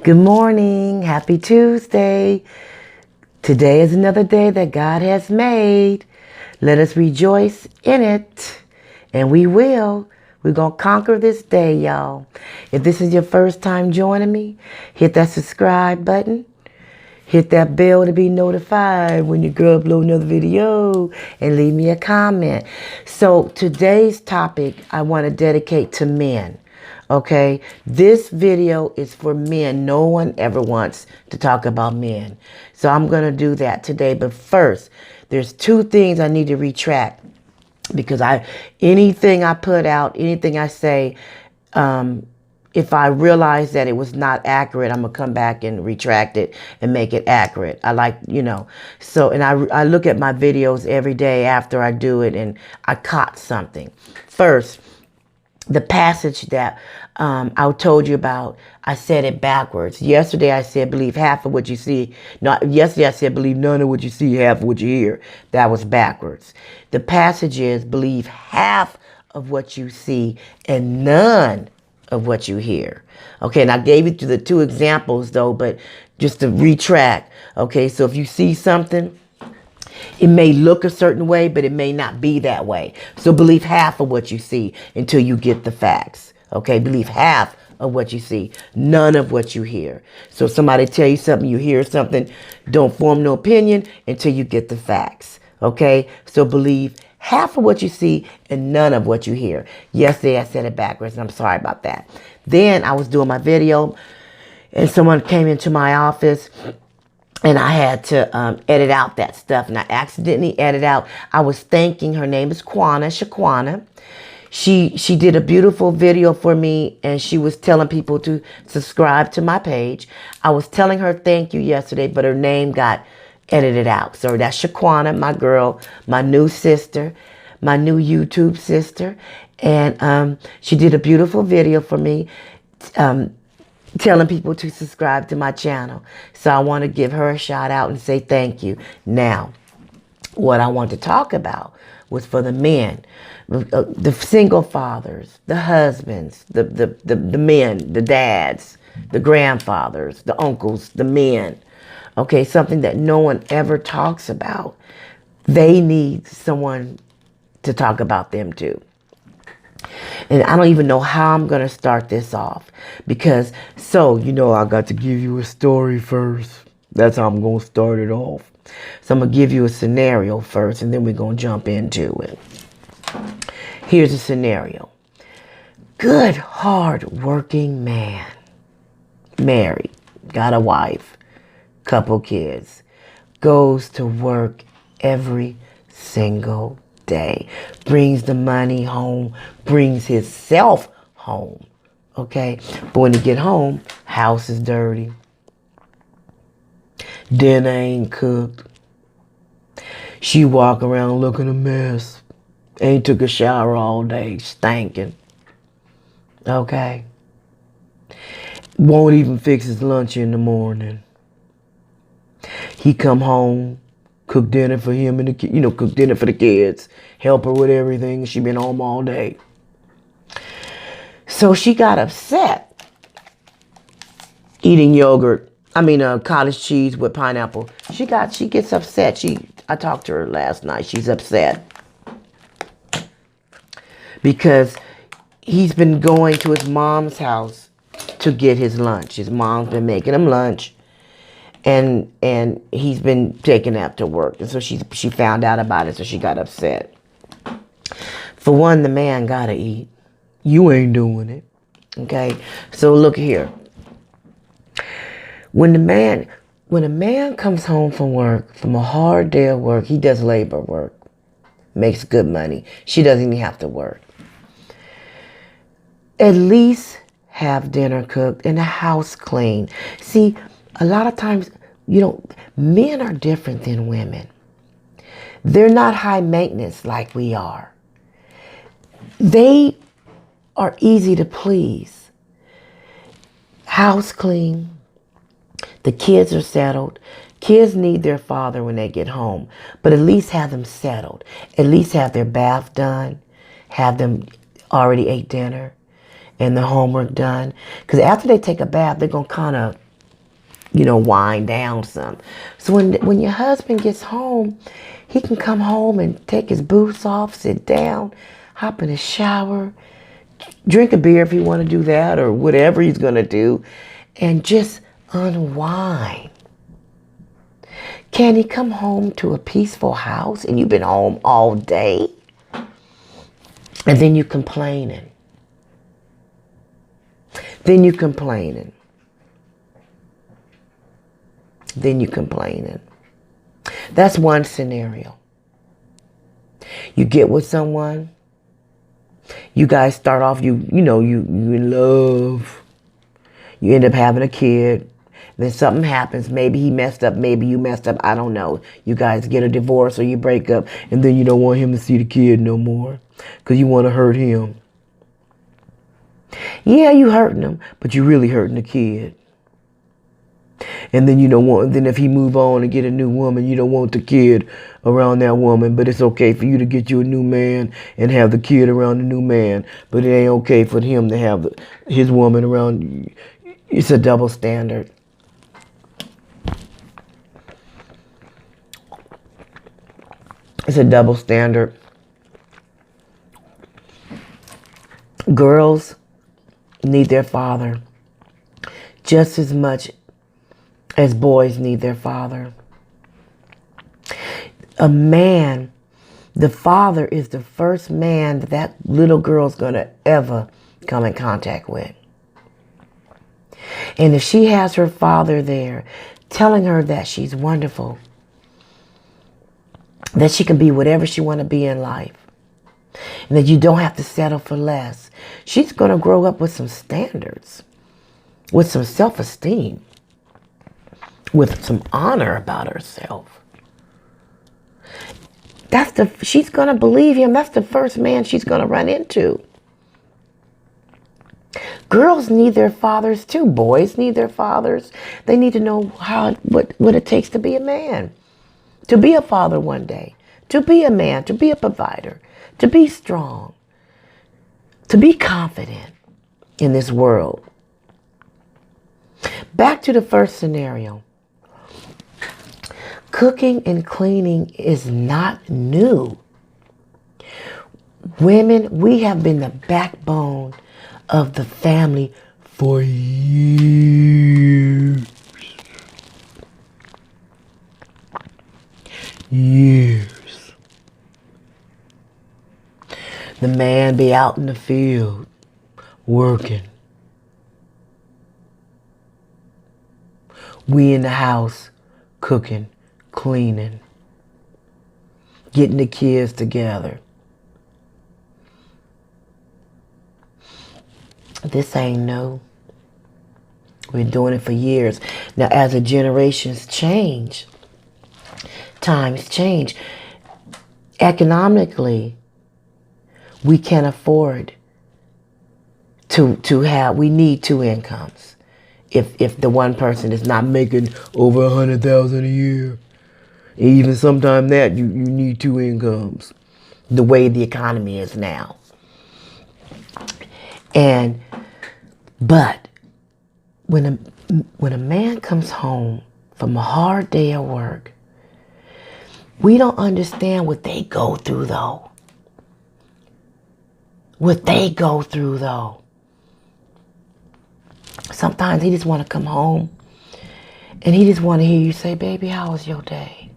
Good morning. Happy Tuesday. Today is another day that God has made. Let us rejoice in it. And we will. We're going to conquer this day, y'all. If this is your first time joining me, hit that subscribe button. Hit that bell to be notified when your girl upload another video, and leave me a comment. So today's topic I want to dedicate to men. Okay, this video is for men. No one ever wants to talk about men. So I'm going to do that today. But first, there's two things I need to retract, because anything I put out, anything I say, if I realize that it was not accurate, I'm going to come back and retract it and make it accurate. I like, so, and I look at my videos every day after I do it, and I caught something. First, the passage that I told you about, I said it backwards. Yesterday I said, believe half of what you see. No, yesterday I said, believe none of what you see, half of what you hear. That was backwards. The passage is, believe half of what you see and none of what you hear. Okay, and I gave you the two examples though, but just to retract. Okay, so if you see something, it may look a certain way, but it may not be that way. So believe half of what you see until you get the facts. Okay, believe half of what you see, none of what you hear. So if somebody tell you something, you hear something, don't form no opinion until you get the facts. Okay, so believe half of what you see and none of what you hear. Yesterday I said it backwards, and I'm sorry about that. Then I was doing my video, and someone came into my office, and I had to edit out that stuff, and I accidentally edited out. I was thanking, her name is Shaquana. She did a beautiful video for me, and she was telling people to subscribe to my page. I was telling her thank you yesterday, but her name got edited out. So that's Shaquana, my girl, my new sister, my new YouTube sister. And she did a beautiful video for me, telling people to subscribe to my channel. So I want to give her a shout out and say thank you. Now, what I want to talk about was for the men, the single fathers, the husbands, the men, the dads, the grandfathers, the uncles, the men. Okay, something that no one ever talks about. They need someone to talk about them too. And I don't even know how I'm going to start this off, because, I got to give you a story first. That's how I'm going to start it off. So I'm going to give you a scenario first, and then we're going to jump into it. Here's a scenario. Good, hard-working man. Married. Got a wife. Couple kids. Goes to work every single day, brings the money home, brings himself home. Okay, but when he get home, house is dirty, dinner ain't cooked, she walk around looking a mess, ain't took a shower all day, stinking. Okay, won't even fix his lunch in the morning. He come home, cook dinner for him and cook dinner for the kids, help her with everything. She been home all day. So she got upset eating cottage cheese with pineapple. She gets upset. I talked to her last night. She's upset because he's been going to his mom's house to get his lunch. His mom's been making him lunch. And he's been taken out to work. And so she found out about it, so she got upset. For one, the man gotta eat. You ain't doing it. Okay? So look here. When a man comes home from work, from a hard day of work, he does labor work. Makes good money. She doesn't even have to work. At least have dinner cooked and the house clean. See, a lot of times, men are different than women. They're not high maintenance like we are. They are easy to please. House clean. The kids are settled. Kids need their father when they get home, but at least have them settled. At least have their bath done. Have them already ate dinner and their homework done. Because after they take a bath, they're going to kind of wind down some. So when your husband gets home, he can come home and take his boots off, sit down, hop in the shower, drink a beer if he want to do that or whatever he's going to do, and just unwind. Can he come home to a peaceful house and you've been home all day? And then you complaining. Then you complaining. Then you complaining. That's one scenario. You get with someone. You guys start off, you in love. You end up having a kid. Then something happens. Maybe he messed up. Maybe you messed up. I don't know. You guys get a divorce or you break up. And then you don't want him to see the kid no more. Because you want to hurt him. Yeah, you hurting him. But you really hurting the kid. And then you don't want, then if he move on and get a new woman, you don't want the kid around that woman. But it's okay for you to get you a new man and have the kid around the new man. But it ain't okay for him to have his woman around you. It's a double standard. It's a double standard. Girls need their father just as much as boys need their father. A man, the father is the first man that little girl's going to ever come in contact with. And if she has her father there telling her that she's wonderful, that she can be whatever she want to be in life, and that you don't have to settle for less, she's going to grow up with some standards, with some self-esteem, with some honor about herself. She's going to believe him. That's the first man she's going to run into. Girls need their fathers too. Boys need their fathers. They need to know what it takes to be a man, to be a father one day, to be a man, to be a provider, to be strong, to be confident in this world. Back to the first scenario. Cooking and cleaning is not new. Women, we have been the backbone of the family for years. Years. The man be out in the field working. We in the house cooking, cleaning, getting the kids together. This ain't new. We've been doing it for years. Now, as the generations change, times change. Economically, we can't afford to have, we need two incomes. If the one person is not making over $100,000 a year, even sometime that you need two incomes, the way the economy is now. But when a man comes home from a hard day of work, we don't understand what they go through though. What they go through though. Sometimes he just want to come home and he just want to hear you say, baby, how was your day?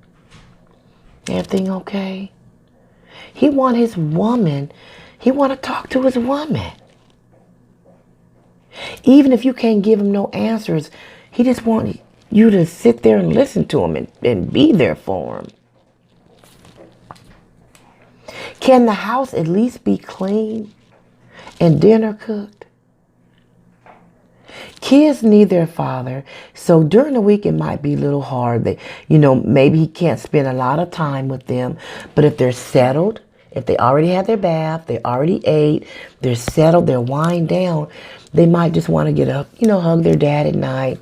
Everything okay? He want his woman, he want to talk to his woman. Even if you can't give him no answers, he just want you to sit there and listen to him and be there for him. Can the house at least be clean and dinner cooked? Kids need their father, so during the week it might be a little hard. Maybe he can't spend a lot of time with them, but if they're settled, if they already had their bath, they already ate, they're settled, they're wind down, they might just want to get up, hug their dad at night.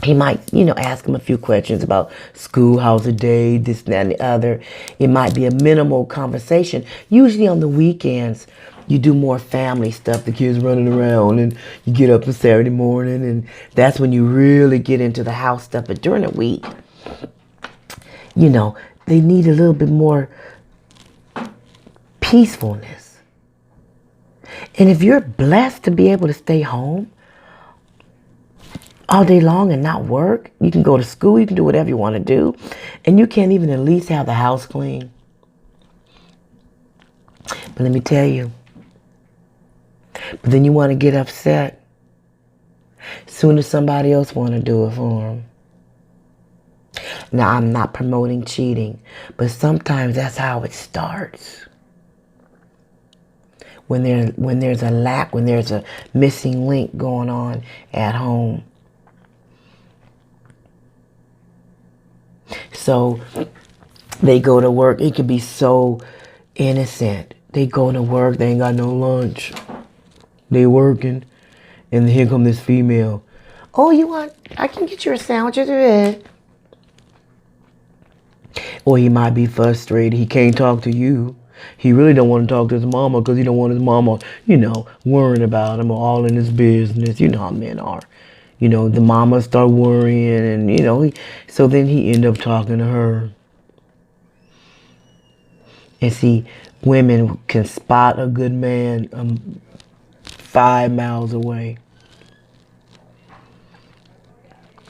He might, ask him a few questions about school, how's the day, this, that, and the other. It might be a minimal conversation. Usually on the weekends, you do more family stuff, the kids running around, and you get up on Saturday morning, and that's when you really get into the house stuff. But during the week, they need a little bit more peacefulness. And if you're blessed to be able to stay home all day long and not work, you can go to school, you can do whatever you want to do, and you can't even at least have the house clean. But let me tell you, but then you want to get upset soon as somebody else want to do it for them. Now, I'm not promoting cheating, but sometimes that's how it starts. When there's a lack, when there's a missing link going on at home. So they go to work. It could be so innocent. They go to work. They ain't got no lunch. They working. And here come this female. Oh, I can get you a sandwich. Or he might be frustrated. He can't talk to you. He really don't want to talk to his mama because he don't want his mama, worrying about him or all in his business. You know how men are. The mama start worrying and, so then he end up talking to her. And see, women can spot a good man 5 miles away.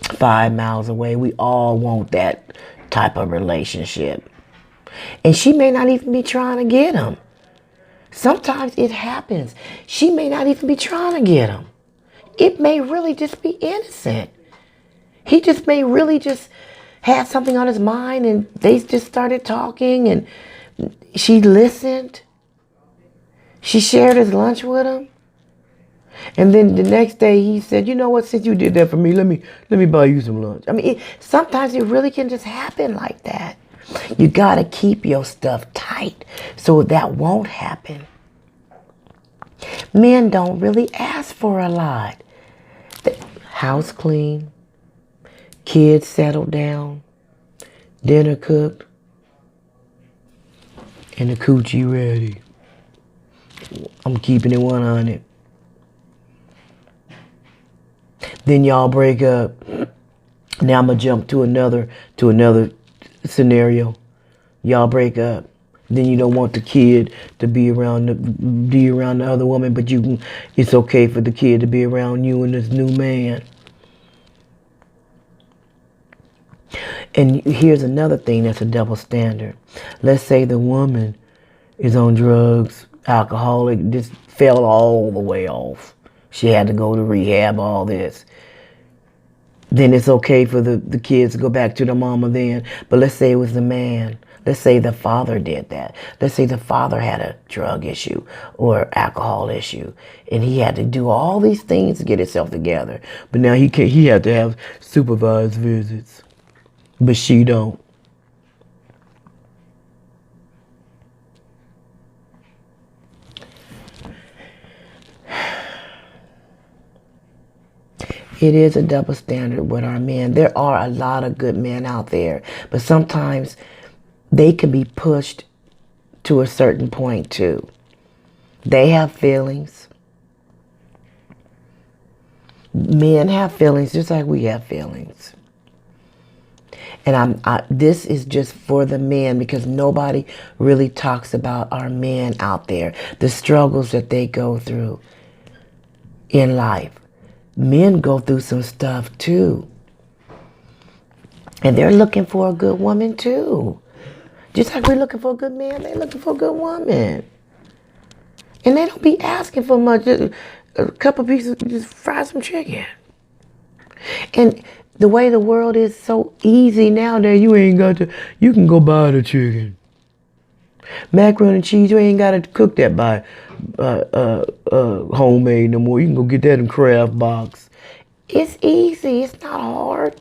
5 miles away. We all want that type of relationship. And she may not even be trying to get him. Sometimes it happens. She may not even be trying to get him. It may really just be innocent. He just may really just have something on his mind and they just started talking and she listened. She shared his lunch with him. And then the next day he said, you know what, since you did that for me, let me buy you some lunch. I mean, sometimes it really can just happen like that. You got to keep your stuff tight so that won't happen. Men don't really ask for a lot. The house clean, kids settled down, dinner cooked, and the coochie ready. I'm keeping it 100. Then y'all break up. Now I'm gonna jump to another scenario. Y'all break up. Then you don't want the kid to be around the other woman, but it's okay for the kid to be around you and this new man. And here's another thing that's a double standard. Let's say the woman is on drugs, alcoholic, just fell all the way off. She had to go to rehab, all this. Then it's okay for the kids to go back to the mama then. But let's say it was the man. Let's say the father did that. Let's say the father had a drug issue or alcohol issue. And he had to do all these things to get himself together. But now he had to have supervised visits. But she don't. It is a double standard with our men. There are a lot of good men out there, but sometimes they can be pushed to a certain point too. They have feelings. Men have feelings just like we have feelings. And this is just for the men because nobody really talks about our men out there, the struggles that they go through in life. Men go through some stuff too. And they're looking for a good woman too. Just like we're looking for a good man, they're looking for a good woman. And they don't be asking for much. Just a couple pieces, just fry some chicken. And the way the world is so easy nowadays, you can go buy the chicken. Macaroni and cheese, you ain't got to cook that by homemade no more. You can go get that in Kraft box. It's easy. It's not hard.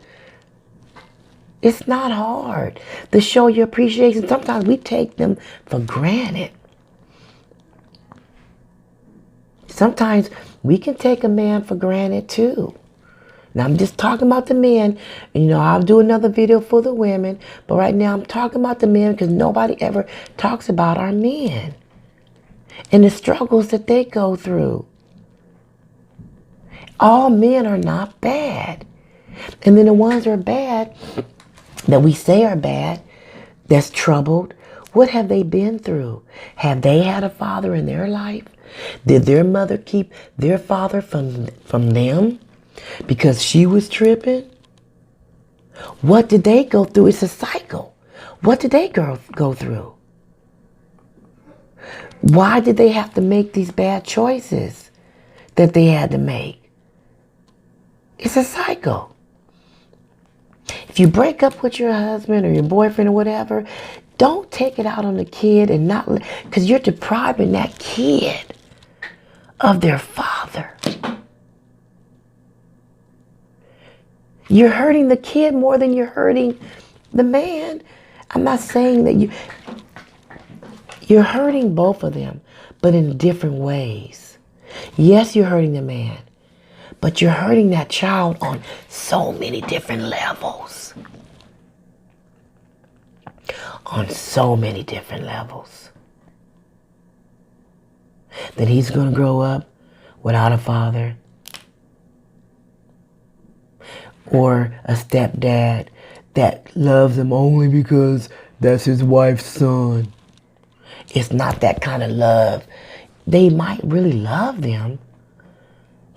It's not hard to show your appreciation. Sometimes we take them for granted. Sometimes we can take a man for granted too. Now I'm just talking about the men. And, I'll do another video for the women. But right now I'm talking about the men because nobody ever talks about our men. and the struggles that they go through. All men are not bad. And then the ones that are bad, that we say are bad, that's troubled, what have they been through? Have they had a father in their life? Did their mother keep their father from them because she was tripping? What did they go through? It's a cycle. What did they go through? Why did they have to make these bad choices that they had to make? It's a cycle. If you break up with your husband or your boyfriend or whatever, don't take it out on the kid and not, because you're depriving that kid of their father. You're hurting the kid more than you're hurting the man. I'm not saying that you're hurting both of them, but in different ways. Yes, you're hurting the man, but you're hurting that child on so many different levels. On so many different levels. That he's going to grow up without a father. Or a stepdad that loves him only because that's his wife's son. It's not that kind of love. They might really love them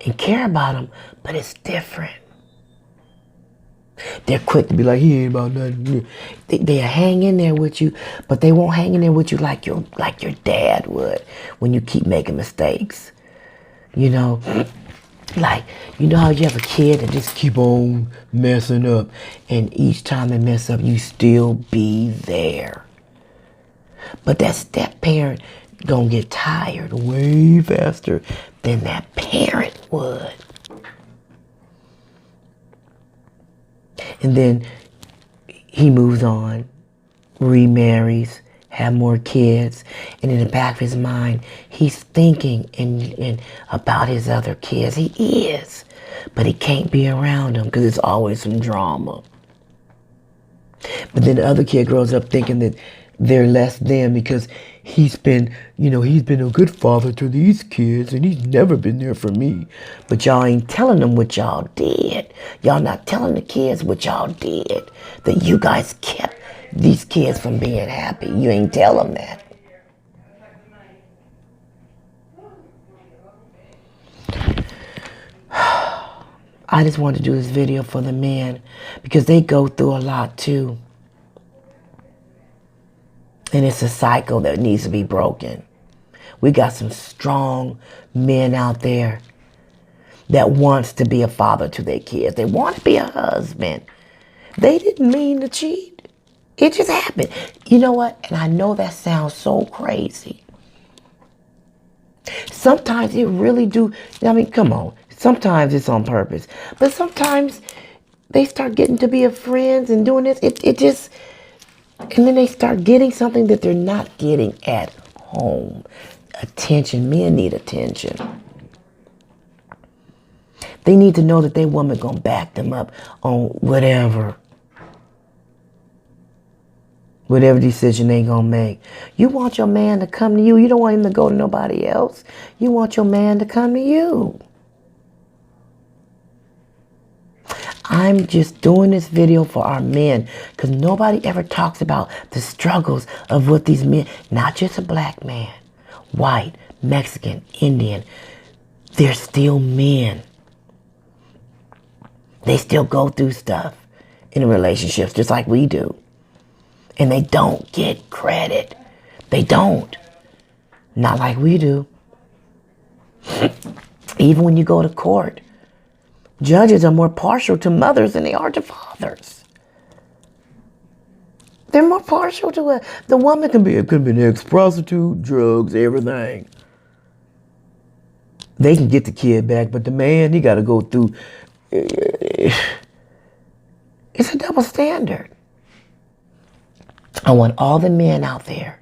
and care about them, but it's different. They're quick to be like, he ain't about nothing. They'll hang in there with you, but they won't hang in there with you like your dad would when you keep making mistakes. You know, like, you know how you have a kid that just keep on messing up, and each time they mess up, you still be there. But that step parent gonna get tired way faster than that parent would. And then he moves on, remarries, have more kids, and in the back of his mind, he's thinking and about his other kids. He is, but he can't be around them because there's always some drama. But then the other kid grows up thinking that they're less than because he's been a good father to these kids and he's never been there for me. But y'all ain't telling them what y'all did. Y'all not telling the kids what y'all did. That you guys kept these kids from being happy. You ain't tell them that. I just wanted to do this video for the men because they go through a lot too. And it's a cycle that needs to be broken. We got some strong men out there that wants to be a father to their kids. They want to be a husband. They didn't mean to cheat. It just happened. You know what? And I know that sounds so crazy. Sometimes it really do. I mean, come on. Sometimes it's on purpose. But sometimes they start getting to be a friends and doing this. It just... And then they start getting something that they're not getting at home. Attention. Men need attention. They need to know that their woman gonna back them up on whatever decision they gonna make. You want your man to come to you. You don't want him to go to nobody else. You want your man to come to you. I'm just doing this video for our men because nobody ever talks about the struggles of what these men, not just a black man, white, Mexican, Indian, they're still men. They still go through stuff in relationships just like we do. And they don't get credit. They don't. Not like we do. Even when you go to court, judges are more partial to mothers than they are to fathers. They're more partial to the woman could be an ex-prostitute, drugs, everything. They can get the kid back, but the man, he got to go through. It's a double standard. I want all the men out there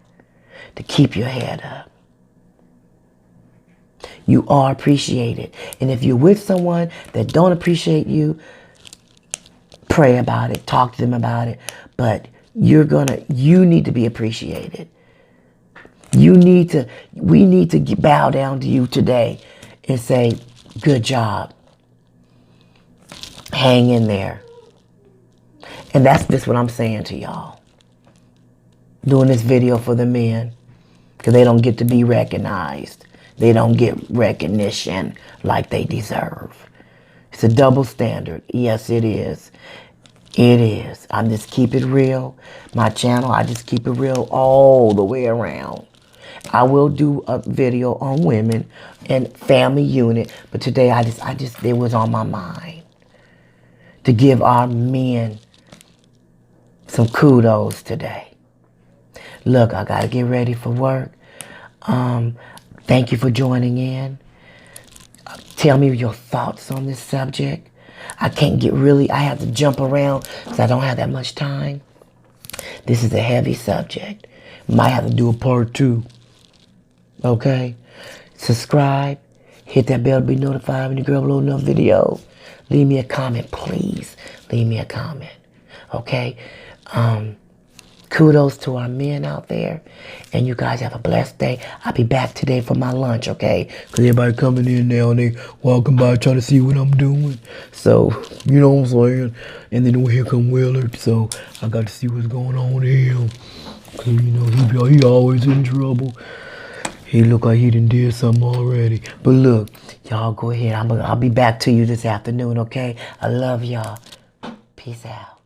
to keep your head up. You are appreciated. And if you're with someone that don't appreciate you, pray about it, talk to them about it. But you need to be appreciated. We need to bow down to you today and say, good job. Hang in there. And that's just what I'm saying to y'all. Doing this video for the men. Because they don't get to be recognized. They don't get recognition like they deserve. It's a double standard. Yes, it is. It is. I just keep it real. My channel, I just keep it real all the way around. I will do a video on women and family unit. But today, it was on my mind. To give our men some kudos today. Look, I got to get ready for work. Thank you for joining in. Tell me your thoughts on this subject. I have to jump around because I don't have that much time. This is a heavy subject. Might have to do a part 2. Okay? Subscribe. Hit that bell to be notified when your girl upload another video. Leave me a comment, please. Leave me a comment. Okay? Kudos to our men out there. And you guys have a blessed day. I'll be back today for my lunch, okay? Because everybody coming in now and they walking by trying to see what I'm doing. So, you know what I'm saying? And then here come Willard. So, I got to see what's going on with him. Because, you know, he always in trouble. He look like he done did something already. But look, y'all go ahead. I'll be back to you this afternoon, okay? I love y'all. Peace out.